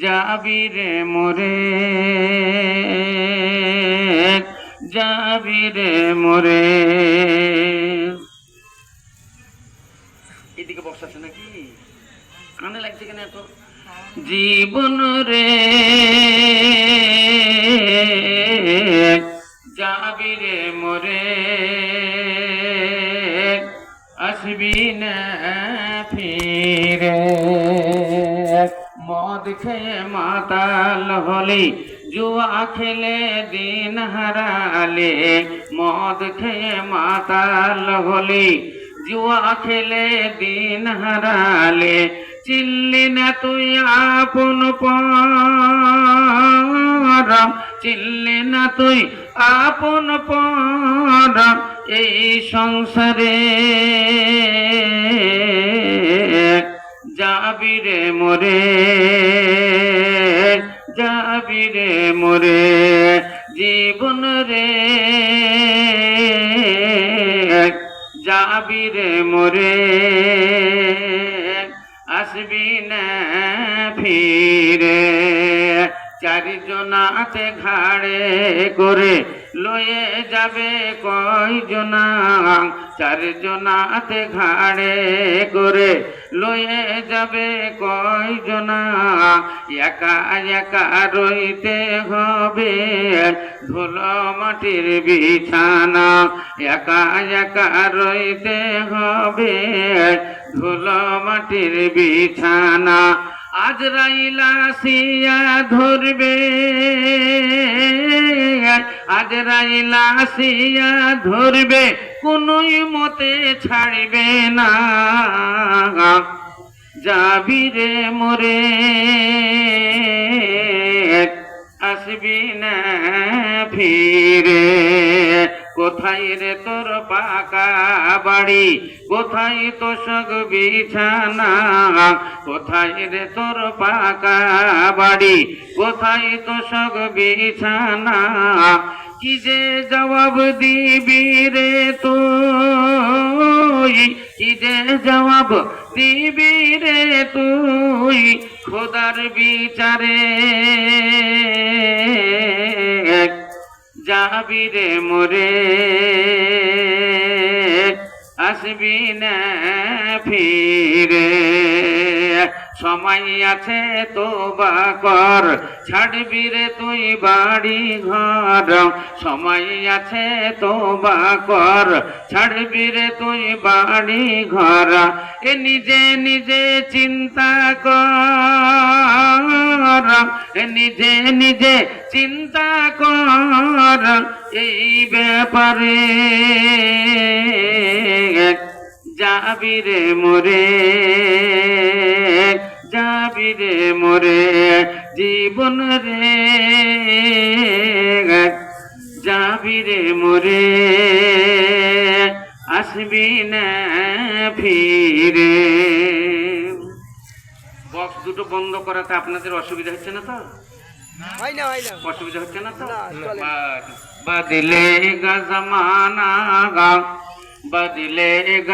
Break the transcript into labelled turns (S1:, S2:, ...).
S1: যাবি রে মোরে, যাবি রে মোরে। এদিকে বক্স আছে নাকি? কানে লাগছে কেন এত? জীবন রে যাবি রে মোরে, আসবি না ফিরে। মদ খেয়ে মাতাল হলি, জুয়া খেলে দিন হারালে। মদ খেয়ে মাতাল হলি, জুয়া খেলে দিন হারালে। চিনলি না তুই আপন পর, চিনলি না তুই আপন পর এই সংসারে। যাবি রে মোরে, যাবি রে মোরে। জীবন রে যাবি রে মোরে, আসবি না ফিরে। চারিজনাতে ঘাড়ে করে লয়ে যাবে কয়জনা, চারজনাতে ঘাড়ে করে লয়ে যাবে কয়জনা। একা একা রইতে হবে ধুলো মাটির বিছানা, একা একা রইতে হবে ধুলো মাটির বিছানা। আজরাইল আসিয়া ধরবে, আজরাইল আসিয়া ধরবে, কোনোই মতে ছাড়বে না। যাবি রে মোরে, আসবি না ফিরে। কোথায় রে তোর পাকা বাড়ি, কোথায় তোষক বিছানা, কোথায় রে তোর পাকা বাড়ি, কোথায় তোষক বিছানা। কি যে জবাব দিবি রে তুই, কি যে জবাব দিবি রে তুই খোদার বিচারে। যাবি রে মোরে, আসবি না ফিরে। সময় আছে তোবা কর, ছাড়বি রে তুই বাড়ি ঘর। সময় আছে তোবা কর, ছাড়বি রে তুই বাড়ি ঘর। এ নিজে নিজে চিন্তা কর, এ নিজে নিজে চিন্তা কর এই ব্যাপারে। যাবি রে মোরে, যাবি রে মোরে। জীবন রে যাবি রে মোরে, আসবি না ফিরে। বক্স দুটো বন্ধ করাতে আপনাদের অসুবিধা হচ্ছে না তো? অসুবিধা হচ্ছে না তো? বদলে গা জমানা, বদলে